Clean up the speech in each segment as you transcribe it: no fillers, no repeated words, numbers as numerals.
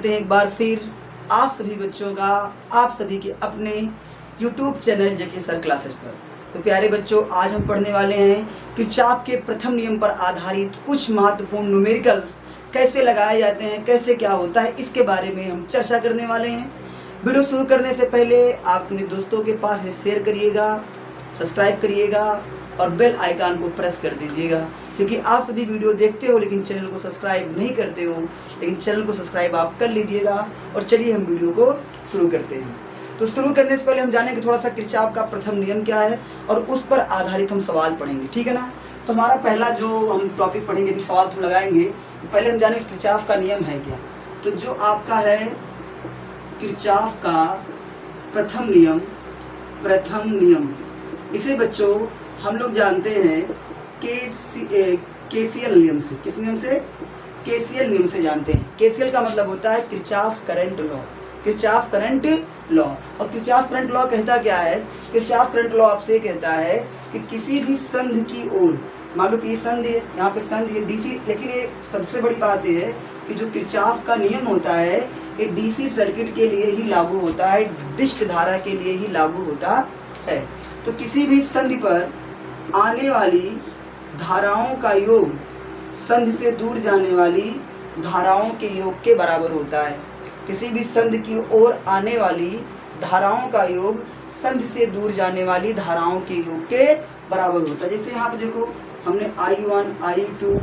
एक बार फिर आप सभी बच्चों का आप सभी के अपने YouTube चैनल जेके सर क्लासेस पर। तो प्यारे बच्चों, आज हम पढ़ने वाले हैं किरचॉफ के प्रथम नियम पर आधारित कुछ महत्वपूर्ण न्यूमेरिकल्स कैसे लगाए जाते हैं, कैसे क्या होता है, इसके बारे में हम चर्चा करने वाले हैं। वीडियो शुरू करने से पहले आप अपने दोस्तों के पास शेयर करिएगा, सब्सक्राइब करिएगा और बेल आइकन को प्रेस कर दीजिएगा, क्योंकि आप सभी वीडियो देखते हो लेकिन चैनल को सब्सक्राइब नहीं करते हो। लेकिन चैनल को सब्सक्राइब आप कर लीजिएगा। और चलिए हम वीडियो को शुरू करते हैं। तो शुरू करने से पहले हम जानेंगे थोड़ा सा किरचॉफ का प्रथम नियम क्या है और उस पर आधारित हम सवाल पढ़ेंगे, ठीक है ना। तो हमारा पहला जो हम टॉपिक पढ़ेंगे, अभी सवाल तो लगाएंगे, तो पहले हम जानेंगे किरचॉफ का नियम है क्या। तो जो आपका है किरचॉफ का प्रथम नियम, इसे बच्चों हम लोग जानते हैं केसीएल नियम से। किस नियम से? केसीएल नियम से जानते हैं। केसीएल का मतलब होता है Kirchhoff current law. Kirchhoff current law. और किरचॉफ करंट लॉ कहता क्या है? किरचॉफ करंट लॉ आपसे कहता है कि किसी भी संध की ओर, मान लो कि ये संध है, यहाँ पे संध है डीसी, लेकिन ये सबसे बड़ी बात ये है कि जो किरचॉफ का नियम होता है ये डीसी सर्किट के लिए ही लागू होता है, डिस्क धारा के लिए ही लागू होता है। तो किसी भी संधि पर आने वाली धाराओं का योग संधि से दूर जाने वाली धाराओं के योग के बराबर होता है। किसी भी संधि की ओर आने वाली धाराओं का योग संधि से दूर जाने वाली धाराओं के योग के बराबर होता है। जैसे यहाँ पे देखो, हमने I1, I2,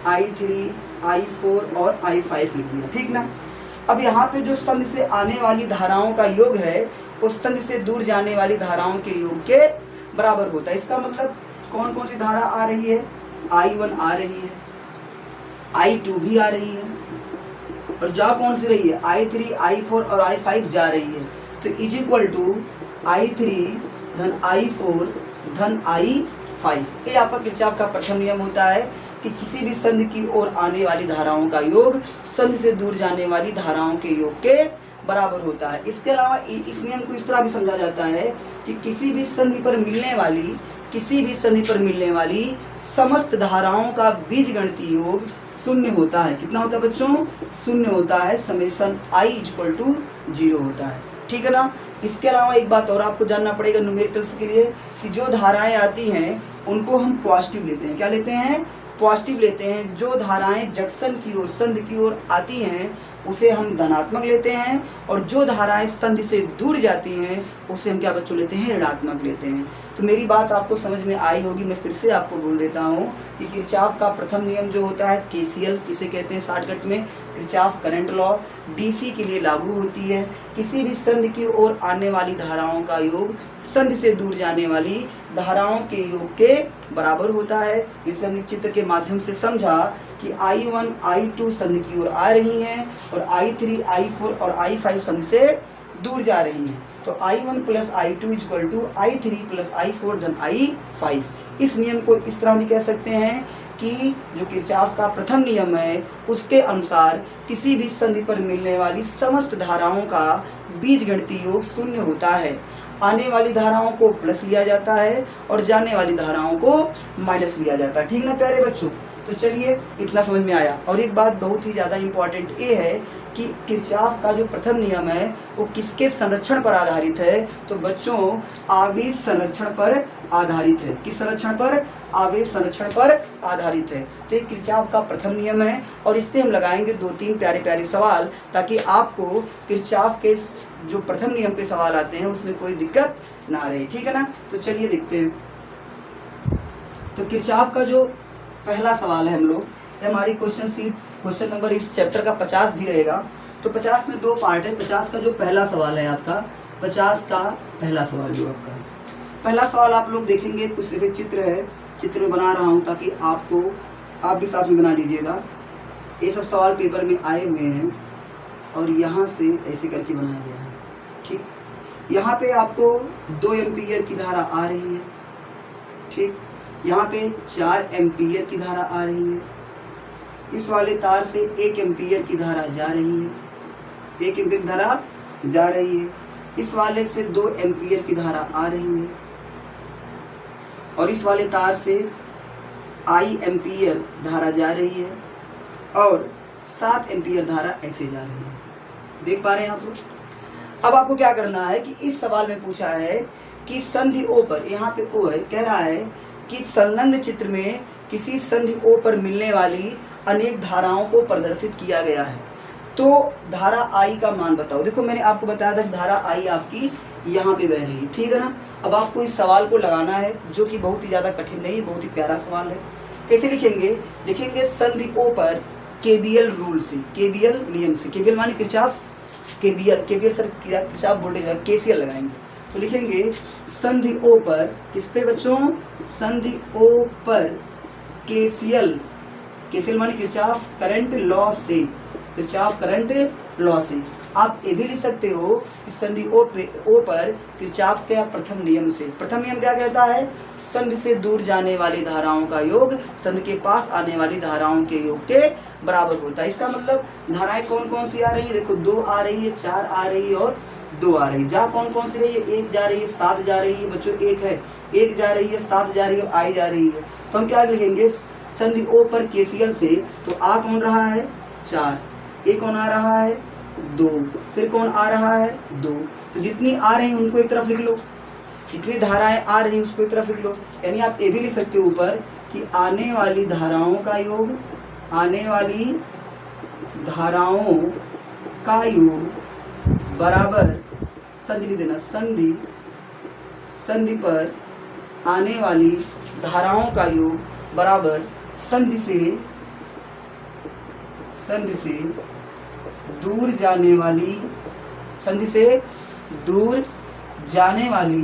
I3, I4 और I5 लिख दिया, ठीक ना। अब यहाँ पे जो संधि से आने वाली धाराओं का योग है उस संधि से दूर जाने वाली धाराओं के योग के बराबर होता है। इसका मतलब कौन कौन सी धारा आ रही है? I1 आ रही है, I2 भी आ रही है, और जा कौन सी रही है? I3, I4 और I5 जा रही है। तो इज इक्वल टू I3 धन I4 धन I5। ये आपका किरचॉफ का प्रथम नियम होता है कि किसी भी संधि की ओर आने वाली धाराओं का योग संधि से दूर जाने वाली धाराओं के योग के बराबर होता है। इसके अलावा इस नियम को इस तरह भी समझा जाता है कि किसी भी संधि पर मिलने वाली समस्त धाराओं का बीजगणितीय योग शून्य होता है। कितना होता है बच्चों? शून्य होता है। समेशन I इक्वल टू 0 होता है, ठीक है ना। इसके अलावा एक बात और आपको जानना पड़ेगा न्यूमेरिकल्स के लिए, कि जो धाराएं आती हैं उनको हम पॉजिटिव लेते हैं। क्या लेते हैं? पॉजिटिव लेते हैं। जो धाराएं जंक्शन की ओर, संधि की ओर आती हैं उसे हम धनात्मक लेते हैं, और जो धाराएं संधि से दूर जाती हैं उसे हम क्या बच्चों लेते हैं? ऋणात्मक लेते हैं। तो मेरी बात आपको समझ में आई होगी। मैं फिर से आपको बोल देता हूँ कि किरचॉफ का प्रथम नियम जो होता है केसीएल, इसे कहते हैं शॉर्टकट में किरचॉफ करंट लॉ, डीसी के लिए लागू होती है। किसी भी संधि की ओर आने वाली धाराओं का योग संधि से दूर जाने वाली धाराओं के योग के बराबर होता है। इसे हमने चित्र के माध्यम से समझा कि I1, I2 संधि की ओर आ रही हैं और I3, I4 और I5 संधि से दूर जा रही हैं। तो I1 plus I2 equal to I3 plus I4 धन I5। इस नियम को इस तरह भी कह सकते हैं कि जो किरचॉफ का प्रथम नियम है उसके अनुसार किसी भी संधि पर मिलने वाली समस्त धाराओं का बीजगणितीय योग शून्य होता है। आने वाली धाराओं को प्लस लिया जाता है और जाने वाली धाराओं को माइनस लिया जाता है, ठीक ना प्यारे बच्चों। तो चलिए, इतना समझ में आया। और एक बात बहुत ही ज़्यादा इम्पॉर्टेंट ये है कि किरचॉफ का जो प्रथम नियम है वो किसके संरक्षण पर आधारित है? तो बच्चों, आवेश संरक्षण पर आधारित है। किस संरक्षण पर? आवेश संरक्षण पर आधारित है। तो ये किरचॉफ का प्रथम नियम है और इस पर हम लगाएंगे 2-3 प्यारे प्यारे सवाल, ताकि आपको किरचॉफ के जो प्रथम नियम पे सवाल आते हैं उसमें कोई दिक्कत ना रहे, ठीक है ना। तो चलिए देखते हैं। तो किरचॉफ का जो पहला सवाल है हम लोग, हमारी क्वेश्चन नंबर इस चैप्टर का 50 भी रहेगा। तो 50 में 2 पार्ट है। 50 का जो पहला सवाल है आपका, 50 का पहला सवाल जो आपका है, पहला सवाल आप लोग देखेंगे कुछ ऐसे चित्र है, चित्र में बना रहा हूँ ताकि आप भी साथ में बना लीजिएगा। ये सब सवाल पेपर में आए हुए हैं और यहाँ से ऐसे करके बनाया गया है, ठीक। यहाँ पे आपको 2 एम्पीयर की धारा आ रही है, ठीक। यहाँ पे 4 एम्पीयर की धारा आ रही है। इस वाले तार से 1 एम्पीयर की धारा जा रही है, 1 एम्पीयर धारा जा रही है। इस वाले से 2 एम्पीयर की धारा आ रही है और इस वाले तार से I एम्पीयर धारा जा रही है और 7 एम्पीयर धारा ऐसे जा रही है। देख पा रहे हैं आप लोग। अब आपको क्या करना है कि इस सवाल में पूछा है कि संधि ओ पर, यहाँ पे ओ है, कह रहा है कि संलग्न चित्र में किसी संधि ओ पर मिलने वाली अनेक धाराओं को प्रदर्शित किया गया है, तो धारा आई का मान बताओ। देखो मैंने आपको बताया था धारा आई आपकी यहाँ पे बह रही है, ठीक है ना। अब आपको इस सवाल को लगाना है, जो कि बहुत ही ज़्यादा कठिन नहीं, बहुत ही प्यारा सवाल है। कैसे लिखेंगे? लिखेंगे संधि ओ पर केबीएल रूल से, केबीएल नियम से, केबीएल माने Kirchhoff, KBL sir Kirchhoff voltage है, केसीएल लगाएंगे। तो लिखेंगे संधि ओ पर, किस पे बच्चों? संधि ओ पर केसीएल, केसीएल माने किरचॉफ करंट लॉ से, किरचॉफ करंट लॉ से। आप ये भी लिख सकते हो कि संधि ओ पर किरचॉफ के प्रथम नियम से। प्रथम नियम क्या कहता है? संधि से दूर जाने वाली धाराओं का योग संधि के पास आने वाली धाराओं के योग के बराबर होता है। इसका मतलब धाराएं कौन कौन सी आ रही है? देखो 2 आ रही है, 4 आ रही है और 2 आ रही है। जा कौन कौन सी रही है? 1 जा रही है, 7 जा रही है बच्चों, 1 है, 1 जा रही है, 7 जा रही है और आई जा रही है। तो हम क्या लिखेंगे? संधि ओ पर केसीएल से, तो आ कौन रहा है? 4, ए कौन आ रहा है? 2, फिर कौन आ रहा है? 2। तो जितनी आ रही हैं उनको एक तरफ लिख लो, जितनी धाराएं आ रही हैं उसको एक तरफ लिख लो। यानी आप ये भी लिख सकते हो ऊपर कि आने वाली धाराओं का योग, आने वाली धाराओं का योग बराबर संधि लिख देना, संधि पर आने वाली धाराओं का योग बराबर संधि से दूर जाने वाली, संधि से दूर जाने वाली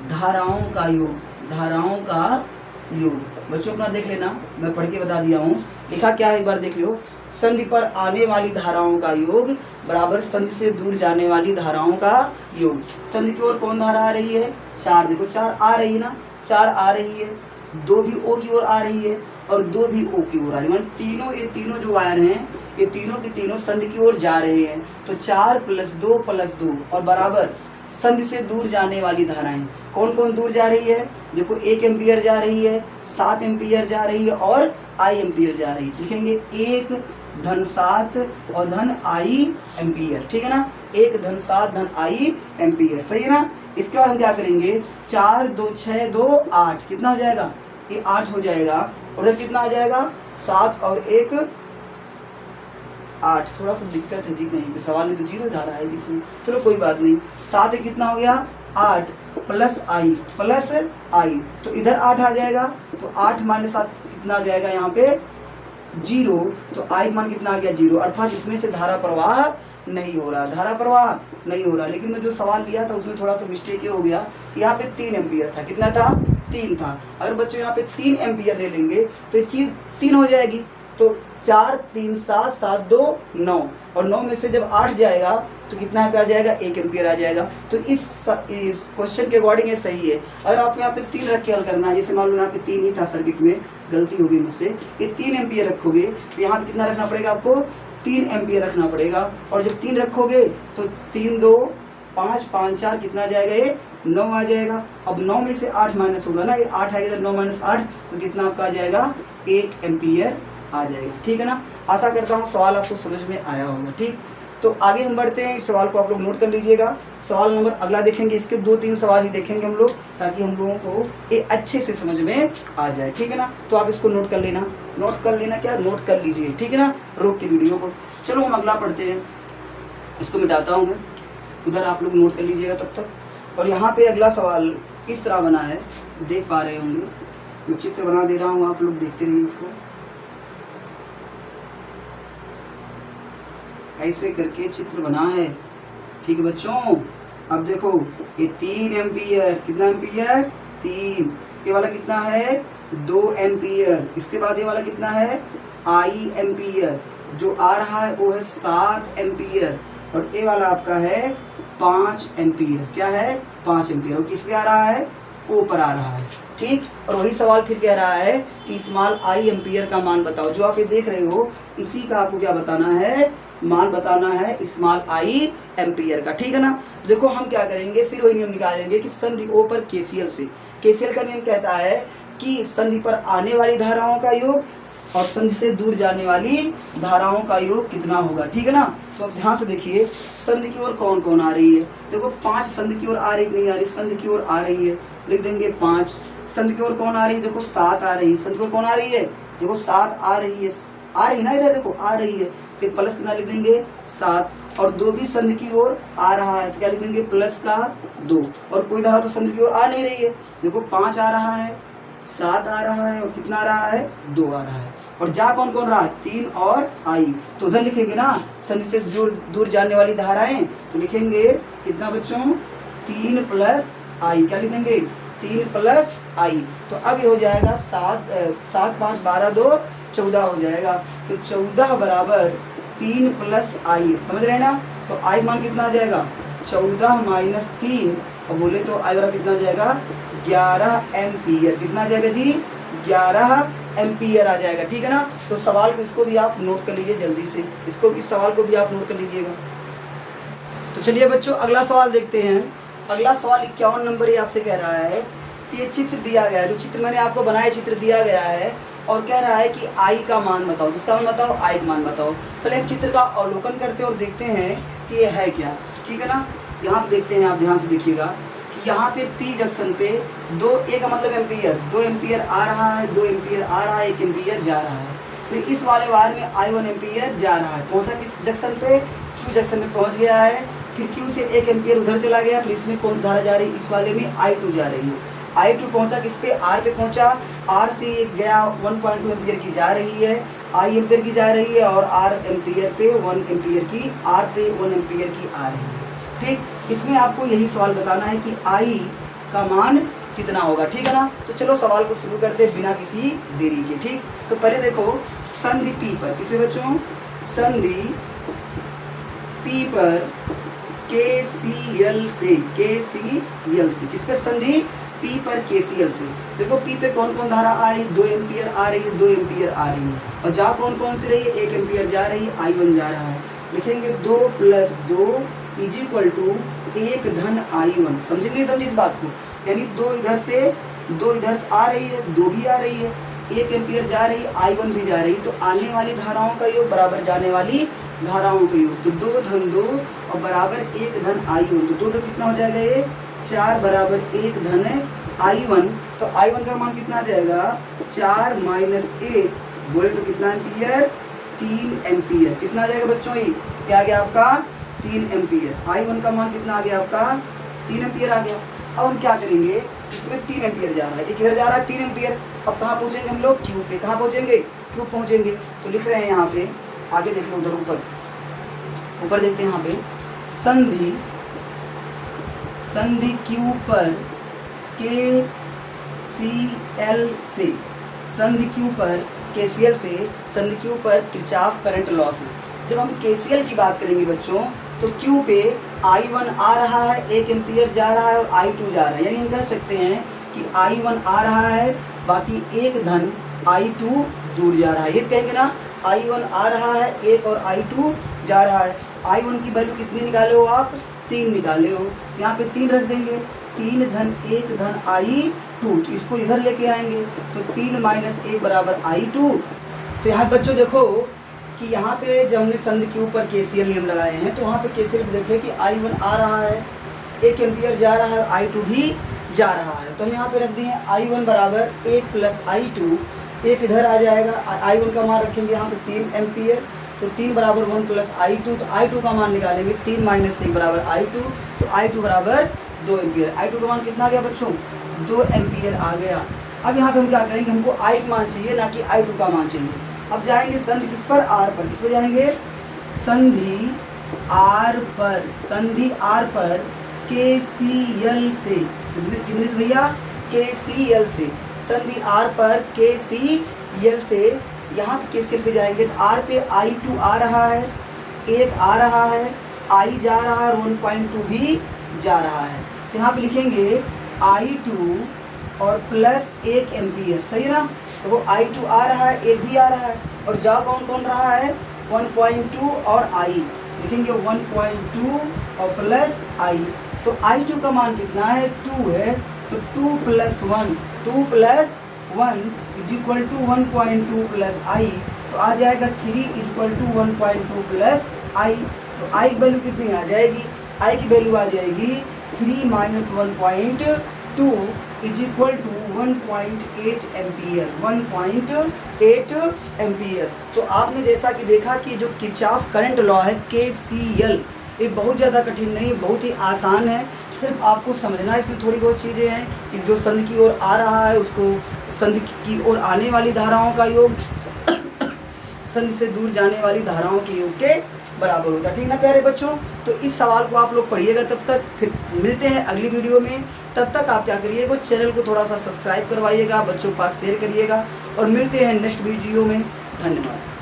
धाराओं का योग, धाराओं का योग। बच्चों अपना देख लेना, मैं पढ़ के बता दिया हूँ। लिखा क्या है एक बार देख लो, संधि पर आने वाली धाराओं का योग बराबर संधि से दूर जाने वाली धाराओं का योग। संधि की ओर कौन धारा आ रही है? 4, देखो 4 आ रही है ना, 4 आ रही है, 2 भी ओ की ओर आ रही है और 2 भी ओ की ओर आ रही है। तीनों, ये तीनों जो वायर हैं ये तीनों के तीनों संधि की ओर जा रहे हैं। तो 4 + 2 + 2 और बराबर संधि से दूर जाने वाली धाराएं कौन कौन दूर जा रही है? देखो 1 एम्पियर जा रही है, 7 एम्पियर जा रही है और आई एम्पियर जा रही है। लिखेंगे 1 धन 7 और धन आई एम्पियर, ठीक है ना। 1 धन 7 धन आई एम्पियर, सही है ना। इसके बाद हम क्या करेंगे? 4 2 6 2 8, कितना हो जाएगा? ये 8 हो जाएगा। उधर कितना आ जाएगा? 7 और 1 8। थोड़ा सा दिक्कत है जी, कहीं पे सवाल में तो 0 धारा है इसमें, चलो कोई बात नहीं। 7 एक कितना हो गया? 8 प्लस आई, तो इधर 8 आ जाएगा। तो 8 - 7 कितना आ जाएगा? यहाँ पे 0। तो आई मान कितना आ गया? 0। अर्थात इसमें से धारा प्रवाह नहीं हो रहा, धारा प्रवाह नहीं हो रहा। लेकिन मैं जो सवाल लिया था उसमें थोड़ा सा मिस्टेक ये हो गया, यहाँ पे 3 एम्पियर था। कितना था? 3 था। अगर बच्चों यहाँ पे 3 एम्पियर ले लेंगे तो ये चीज 3 हो जाएगी। तो 4 3 7 7 2 9 और 9 में से जब 8 जाएगा तो कितना पे आ जाएगा? 1 एम्पियर आ जाएगा। तो इस क्वेश्चन के अकॉर्डिंग ये सही है। अगर आप यहाँ पे 3 रख के हल करना है, जैसे मान लो यहाँ पे 3 ही था, सर्किट में गलती हो गई मुझसे, ये 3 एम्पियर रखोगे तो यहाँ पे कितना रखना पड़ेगा आपको? 3 एम्पियर रखना पड़ेगा। और जब 3 रखोगे तो 3 2 5 5 4 कितना आ जाएगा? ये 9 आ जाएगा। अब 9 में से 8 माइनस होगा ना, ये 8 आएगा, 9 - 8 तो कितना आपका आ जाएगा? 1 एम्पियर आ जाएगा, ठीक है ना। आशा करता हूँ सवाल आपको समझ में आया होगा, ठीक। तो आगे हम बढ़ते हैं, इस सवाल को आप लोग नोट कर लीजिएगा। सवाल नंबर अगला देखेंगे, इसके 2-3 सवाल ही देखेंगे हम लोग, ताकि हम लोगों को ये अच्छे से समझ में आ जाए, ठीक है ना। तो आप इसको नोट कर लेना, क्या नोट कर लीजिए, ठीक है ना, रोक के वीडियो को। चलो हम अगला पढ़ते हैं, इसको मिटाता हूँ मैं, उधर आप लोग नोट कर लीजिएगा तब तक। और यहाँ पे अगला सवाल इस तरह बना है, देख पा रहे होंगे, मैं चित्र बना दे रहा हूँ, आप लोग देखते रहिए इसको। ऐसे करके चित्र बना है, ठीक है बच्चों। अब देखो ये 3 एम्पियर, कितना एम्पियर? 3। ये वाला कितना है? 2 एम्पियर। इसके बाद ये वाला कितना है? आई एम्पियर। जो आ रहा है वो है 7 एम्पियर और ये वाला आपका है 5 एम्पियर। क्या है? 5 एम्पियर। और किस पे आ रहा है? ओ पर आ रहा है, ठीक। और वही सवाल फिर कह रहा है कि स्मॉल आई एम्पियर का मान बताओ। जो आप ये देख रहे हो इसी का आपको क्या बताना है? मान बताना है स्मॉल आई एम्पियर का, ठीक है ना। देखो हम क्या करेंगे, फिर वही नियम निकालेंगे कि संधि ओ पर केसीएल से। केसीएल का नियम कहता है कि संधि पर आने वाली धाराओं का योग और संधि से दूर जाने वाली धाराओं का योग कितना होगा। ठीक है ना। तो अब ध्यान से देखिए संधि की ओर कौन कौन आ रही है। देखो 5 संधि की ओर आ रही नहीं आ रही, संधि की ओर आ रही है, लिख देंगे 5। संधि की ओर कौन आ रही है, देखो 7 आ रही है। संधि की ओर कौन आ रही है, देखो 7 आ रही है, आ रही ना इधर देखो आ रही है, फिर प्लस कितना लिख देंगे 7। और 2 भी संधि की ओर आ रहा है तो क्या लिख देंगे प्लस का 2। और कोई धारा तो संधि की ओर आ नहीं रही है, देखो 5 आ रहा है, 7 आ रहा है और कितना आ रहा है 2 आ रहा है। और जा कौन कौन रहा है 3 और आई। तो उधर लिखेंगे ना संधि से दूर जाने वाली धाराएं, तो लिखेंगे कितना बच्चों 3 प्लस आई। क्या लिख देंगे 3 प्लस आई। तो अब ये हो जाएगा 7 5 12 2 14 हो जाएगा। तो 14 बराबर 3 प्लस आई, समझ रहे हैं ना। तो आई मान कितना आ जाएगा 14 माइनस 3, और बोले तो आई वाला कितना आ जाएगा 11 एम्पियर। कितना आ जाएगा जी 11 एम्पियर आ जाएगा। ठीक है ना। तो सवाल को इसको भी आप नोट कर लीजिए जल्दी से, इसको इस सवाल को भी आप नोट कर लीजिएगा। तो चलिए बच्चों अगला सवाल देखते हैं। अगला सवाल 51 नंबर ये आपसे कह रहा है कि ये चित्र दिया गया है, जो चित्र मैंने आपको बनाया चित्र दिया गया है और कह रहा है कि आई का मान बताओ। किसका मान बताओ, आई का मान बताओ। पहले चित्र का अवलोकन करते हैं और देखते हैं कि ये है क्या। ठीक है ना। यहाँ पे देखते हैं, आप ध्यान से देखिएगा कि यहाँ पे पी जंक्शन पे 2 ए का मतलब एम्पियर, 2 एम्पियर आ रहा है, 2 एम्पियर आ रहा है, 1 एम्पियर जा रहा है। फिर इस वाले वार में I1 एम्पियर जा रहा है, पहुँचा किस जंक्शन पे, क्यू जंक्शन में पहुँच गया है। फिर क्यू से 1 एम्पियर उधर चला गया, फिर इसमें कौन सी धारा जा रही है, इस वाले में I2 जा रही है। I2 पहुँचा किस पे, R पे पहुँचा, R से गया 1.2 एम्पियर की जा रही है, I एम्पियर की जा रही है, और R एम्पियर पे 1 एम्पियर की, R पे 1 एम्पियर की आ रही है। ठीक, इसमें आपको यही सवाल बताना है कि I का मान कितना होगा। ठीक है ना। तो चलो सवाल को शुरू करते बिना किसी देरी के। ठीक, तो पहले देखो संधि P पर, किस पे बच्चों, संधि P पर KCL से, KCL से, किस पे संधि P पर KCL से। देखो P पे कौन कौन धारा आ रही है, 2 एम्पियर आ रही है, 2 एम्पियर आ रही है, और जा कौन कौन सी रही है, 1 एम्पियर जा रही है, I1 जा रहा है। लिखेंगे 2 + 2 इज इक्वल टू 1 धन I1। समझे नहीं समझे इस बात को, यानी 2 इधर से आ रही है, 2 भी आ रही है, 1 एम्पियर जा रही है, I1 भी जा रही है। तो आने वाली धाराओं का योग बराबर जाने वाली धाराओं का योग, तो 2 धन 2 और बराबर 1 धन I1। तो 2 तो कितना हो जाएगा ये 4 बराबर 1 धन I1। तो I1 का मान कितना आ जाएगा 4 माइनस 1, बोले तो कितना एम्पियर 3 एम्पियर। कितना आ जाएगा बच्चों, ये क्या आ गया आपका 3 एम्पियर। I1 का मान कितना आ गया आपका 3 एम्पियर आ गया। अब हम क्या करेंगे, इसमें 3 एम्पियर जा रहा है, एक इधर जा रहा है 3 एम्पियर। अब कहाँ पहुँचेंगे हम लोग, क्यू पे। कहाँ पहुँचेंगे, क्यू पहुँचेंगे। तो लिख रहे हैं यहाँ पे, आगे देख लो, उधर ऊपर देखते हैं यहाँ पे, संधि क्यू पर KCL से, संधि क्यू पर KCL से, संधि क्यू पर किरचॉफ करंट लॉ से। जब हम KCL की बात करेंगे बच्चों, तो क्यू पे I1 आ रहा है, 1 एम्पियर जा रहा है, और I2 जा रहा है। यानी हम कह सकते हैं कि I1 आ रहा है, बाकी 1 धन I2 दूर जा रहा है। ये कहेंगे ना, I1 आ रहा है 1 और I2 जा रहा है। I1 की वैल्यू कितनी निकाले हो आप, 3 निकाले हो। यहाँ पे 3 रख देंगे, 3 धन 1 धन I2, तो इसको इधर लेके आएंगे, तो 3 माइनस 1 बराबर I2। तो यहाँ बच्चों देखो कि यहाँ पे जब हमने संधि के ऊपर KCL नियम लगाए हैं, तो वहाँ पे KCL देखें कि I1 आ रहा है, 1 एम्पियर जा रहा है, और I2 भी जा रहा है। तो हम यहाँ पे रख दिए I1 बराबर 1 प्लस I2, 1 इधर आ जाएगा, I1 का मान रखेंगे यहाँ से 3 एम्पियर, तो 3 बराबर 1 प्लस I2, तो I2 का मान निकालेंगे 3 माइनस 1 बराबर I2, तो I2 बराबर 2 एम्पियर। I2 का मान कितना आ गया बच्चों, 2 एम्पियर आ गया। अब यहाँ पे हम क्या करेंगे, हमको I का मान चाहिए, ना कि I2 का मान चाहिए। अब जाएंगे संधि किस पर, R पर। किस पर जाएंगे, संधि R पर, संधि R पर KCL से, कितने से भैया, KCL से, संधि R पर KCL से। यहाँ पे KCL पे जाएंगे, तो R पे I2 आ रहा है, 1 आ रहा है, I जा रहा है, 1.2 भी जा रहा है। तो यहाँ पे लिखेंगे I2 और प्लस 1 एम्पियर, सही है ना। तो वो I2 आ रहा है, 1 भी आ रहा है, और जा कौन कौन रहा है 1.2 और I, लिखेंगे 1.2 और प्लस I। तो I2 का मान कितना है, 2 है, तो 2 + 1, 2 + 1 इज इक्वल टू 1.2 प्लस आई, तो आ जाएगा 3 इज इक्वल टू 1.2 प्लस आई। तो आई की वैल्यू कितनी आ जाएगी, आई की वैल्यू आ जाएगी 3 minus 1.2 is equal to 1.8 ampere, 1.8 ampere. तो आपने जैसा कि देखा कि जो किरचॉफ करंट लॉ है KCL, ये बहुत ज़्यादा कठिन नहीं है, बहुत ही आसान है। सिर्फ आपको समझना, इसमें थोड़ी बहुत चीज़ें हैं कि जो संध की ओर आ रहा है उसको संध की ओर आने वाली धाराओं का योग संध से दूर जाने वाली धाराओं के योग के बराबर होता है। ठीक ना प्यारे बच्चों, तो इस सवाल को आप लोग पढ़िएगा। तब तक फिर मिलते हैं अगली वीडियो में। तब तक आप क्या करिएगा, चैनल को थोड़ा सा सब्सक्राइब करवाइएगा, बच्चों के पास शेयर करिएगा, और मिलते हैं नेक्स्ट वीडियो में। धन्यवाद।